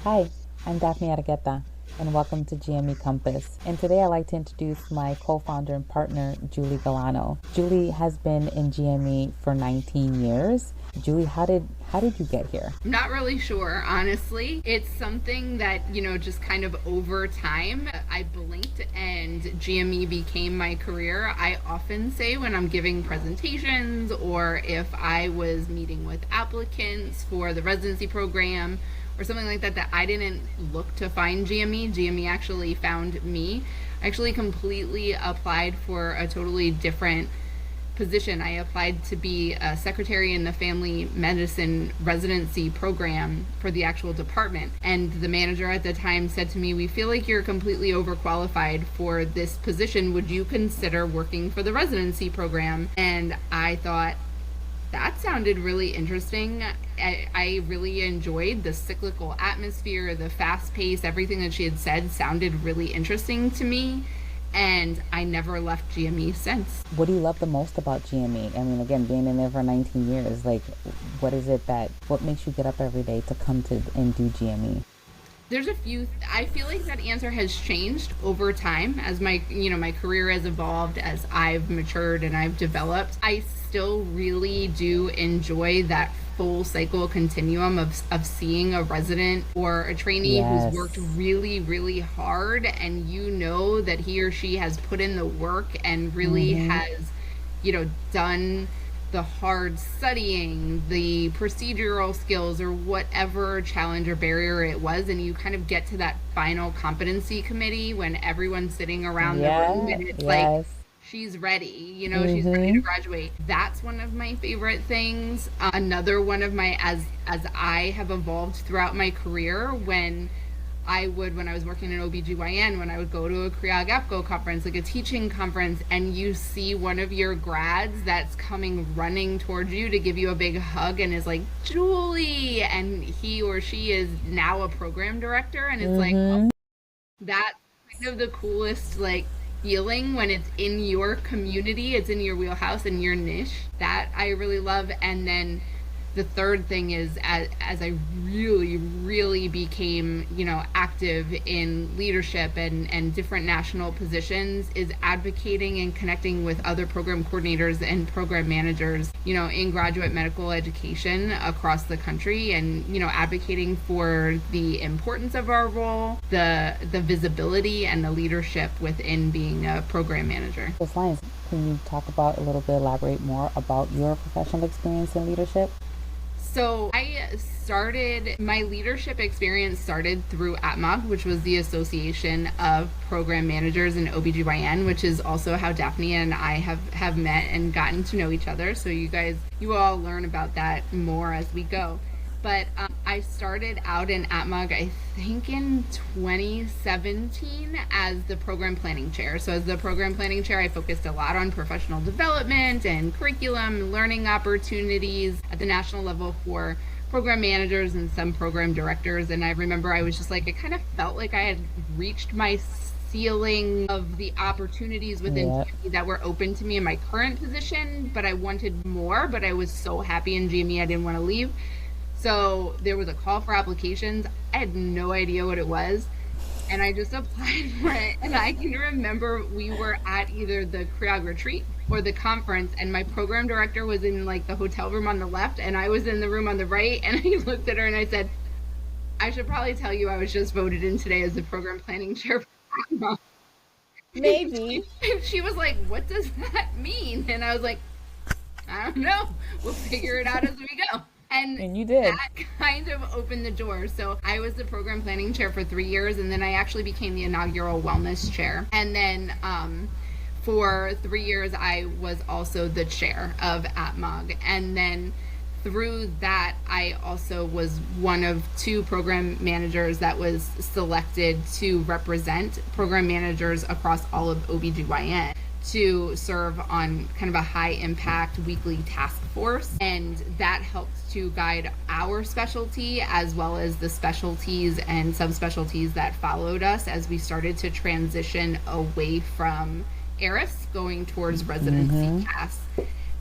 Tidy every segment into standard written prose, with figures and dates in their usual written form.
Hi, I'm Daphne Argueta, and welcome to GME Compass. And today I'd like to introduce my co-founder and partner, Julie Gualano. Julie has been in GME for 19 years. Julie, how did you get here? I'm not really sure, honestly. It's something that, just kind of over time, I blinked and GME became my career. I often say when I'm giving presentations or if I was meeting with applicants for the residency program or something like that, that I didn't look to find GME. GME actually found me. I actually completely applied for a totally different position. I applied to be a secretary in the family medicine residency program for the actual department. And the manager at the time said to me, "We feel like you're completely overqualified for this position. Would you consider working for the residency program?" And I thought, that sounded really interesting. I really enjoyed the cyclical atmosphere, the fast pace, everything that she had said sounded really interesting to me. And I never left GME since. What do you love the most about GME? I mean, again, being in there for 19 years, what is it what makes you get up every day to come to and do GME? There's a few, I feel like that answer has changed over time as my career has evolved, as I've matured and I've developed. I still really do enjoy that full cycle continuum of seeing a resident or a trainee Yes. who's worked really, really hard, and that he or she has put in the work and really has, done the hard studying, the procedural skills, or whatever challenge or barrier it was, and you kind of get to that final competency committee when everyone's sitting around the room and it's like, Yes. she's ready, she's ready to graduate. That's one of my favorite things. Another one of my, as I have evolved throughout my career, when I was working in OBGYN, when I would go to a Kriag-APCO conference, like a teaching conference, and you see one of your grads that's coming running towards you to give you a big hug and is like, "Julie," and he or she is now a program director, and it's like, oh, that's kind of the coolest, feeling when it's in your community, it's in your wheelhouse and your niche. That I really love. And then the third thing is, as I really, really became, active in leadership and different national positions, is advocating and connecting with other program coordinators and program managers, in graduate medical education across the country, and, advocating for the importance of our role, the visibility and the leadership within being a program manager. Those lines, can you talk about elaborate more about your professional experience in leadership? So my leadership experience started through ATMOG, which was the Association of Program Managers in OBGYN, which is also how Daphne and I have met and gotten to know each other. So you all learn about that more as we go. But I started out in ATMOG, I think in 2017, as the program planning chair. So as the program planning chair, I focused a lot on professional development and curriculum, learning opportunities at the national level for program managers and some program directors. And I remember I was just like, it kind of felt like I had reached my ceiling of the opportunities within GME that were open to me in my current position, but I wanted more. But I was so happy in GME, I didn't want to leave. So there was a call for applications. I had no idea what it was, and I just applied for it. And I can remember we were at either the Kriag retreat or the conference, and my program director was in the hotel room on the left, and I was in the room on the right. And I looked at her and I said, "I should probably tell you I was just voted in today as the program planning chair for Maybe. She was like, "What does that mean?" And I was like, "I don't know. We'll figure it out as we go." And you did. That kind of opened the door. So I was the program planning chair for 3 years, and then I actually became the inaugural wellness chair. And then for 3 years, I was also the chair of ATMOG. And then through that, I also was one of 2 program managers that was selected to represent program managers across all of OBGYN, to serve on kind of a high impact weekly task force. And that helped to guide our specialty as well as the specialties and subspecialties that followed us as we started to transition away from ARIS going towards residency tasks.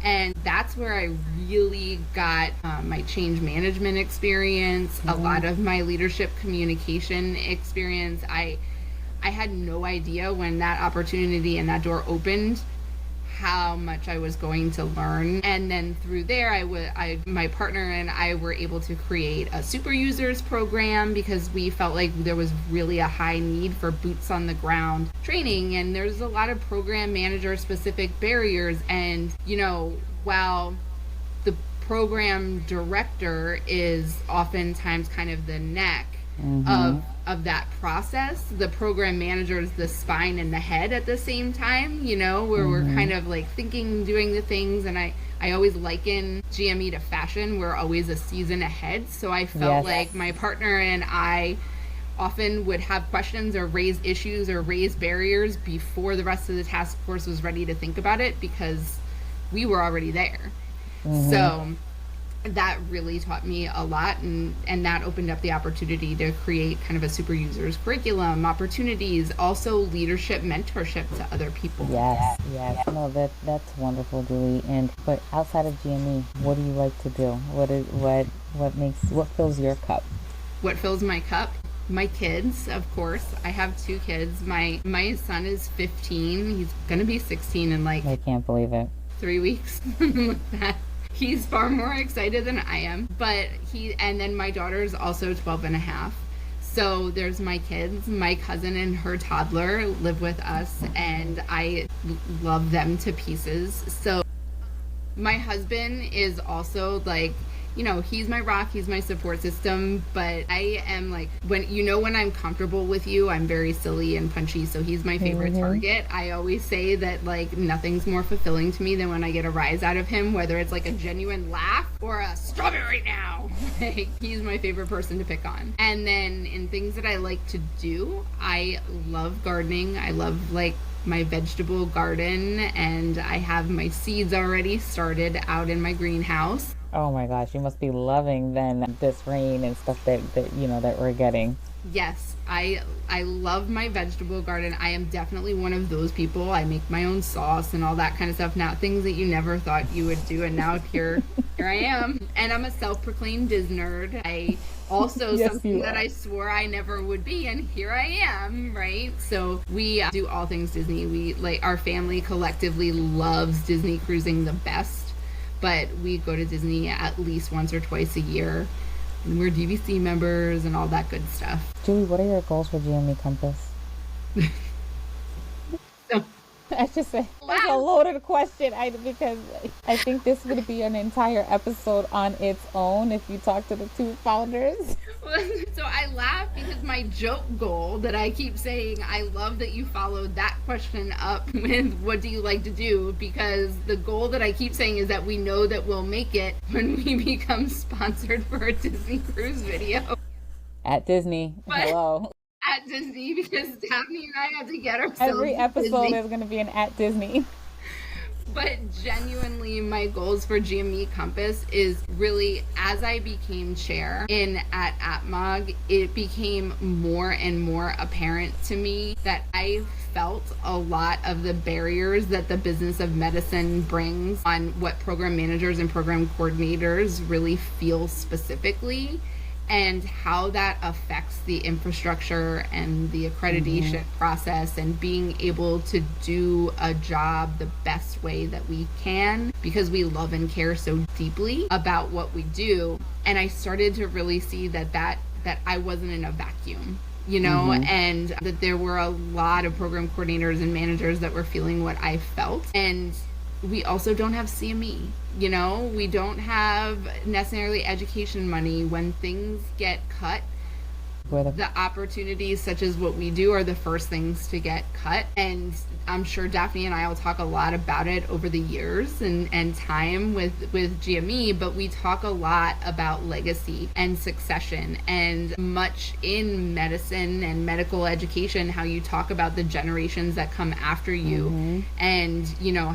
And that's where I really got my change management experience, a lot of my leadership communication experience. I had no idea when that opportunity and that door opened how much I was going to learn. And then through there, my partner and I were able to create a super users program because we felt like there was really a high need for boots on the ground training. And there's a lot of program manager specific barriers. And, while the program director is oftentimes kind of the neck of that process, the program manager is the spine and the head at the same time, where we're kind of like thinking, doing the things. And I always liken GME to fashion. We're always a season ahead. So I felt like my partner and I often would have questions or raise issues or raise barriers before the rest of the task force was ready to think about it, because we were already there. So that really taught me a lot, and that opened up the opportunity to create kind of a super users curriculum, opportunities, also leadership mentorship to other people. Yes. No, that's wonderful, Julie. But outside of GME, what do you like to do? What fills your cup? What fills my cup? My kids, of course. I have 2 kids. My son is 15. He's gonna be 16 in I can't believe it. 3 weeks. He's far more excited than I am. And then my daughter is also 12 and a half. So there's my kids. My cousin and her toddler live with us, and I love them to pieces. So my husband is also he's my rock, he's my support system, but I am when I'm comfortable with you, I'm very silly and punchy, so he's my favorite target. I always say that nothing's more fulfilling to me than when I get a rise out of him, whether it's a genuine laugh or a strawberry now. He's my favorite person to pick on. And then in things that I like to do, I love gardening. I love my vegetable garden, and I have my seeds already started out in my greenhouse. Oh my gosh, you must be loving then this rain and stuff that we're getting. Yes, I love my vegetable garden. I am definitely one of those people. I make my own sauce and all that kind of stuff. Now, things that you never thought you would do, and now here I am. And I'm a self-proclaimed Disney nerd. I also something that I swore I never would be, and here I am, right? So we do all things Disney. We our family collectively loves Disney cruising the best. But we go to Disney at least once or twice a year. And we're DVC members and all that good stuff. Julie, what are your goals for GME Compass? That's a loaded question. Because I think this would be an entire episode on its own if you talk to the 2 founders. So I laugh because my joke goal that I keep saying, I love that you followed that question up with what do you like to do, because the goal that I keep saying is that we know that we'll make it when we become sponsored for a Disney cruise video. At Disney. Hello. At Disney, because Daphne and I have to get ourselves every episode Disney. Is going to be an at Disney. But genuinely, my goals for GME Compass is really, as I became chair at AtMog, it became more and more apparent to me that I felt a lot of the barriers that the business of medicine brings on what program managers and program coordinators really feel specifically, and how that affects the infrastructure and the accreditation process and being able to do a job the best way that we can, because we love and care so deeply about what we do. And I started to really see that I wasn't in a vacuum, and that there were a lot of program coordinators and managers that were feeling what I felt. And we also don't have CME. We don't have necessarily education money. When things get cut, the opportunities such as what we do are the first things to get cut. And I'm sure Daphne and I will talk a lot about it over the years and time with GME, but we talk a lot about legacy and succession, and much in medicine and medical education, how you talk about the generations that come after you, and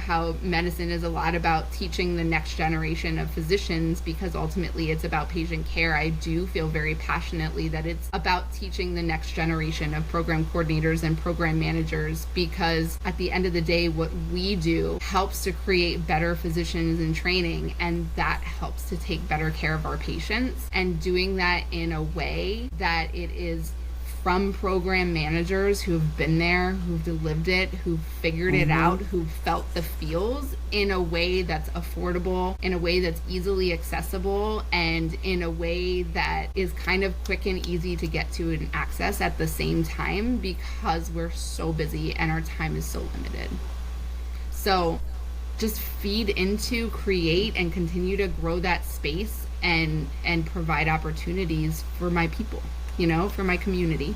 how medicine is a lot about teaching the next generation of physicians, because ultimately it's about patient care. I do feel very passionately that it's about teaching the next generation of program coordinators and program managers, because at the end of the day, what we do helps to create better physicians in training, and that helps to take better care of our patients, and doing that in a way that it is from program managers who've been there, who've lived it, who've figured it out, who've felt the feels, in a way that's affordable, in a way that's easily accessible, and in a way that is kind of quick and easy to get to and access at the same time, because we're so busy and our time is so limited. So just feed into, create, and continue to grow that space and provide opportunities for my people, for my community.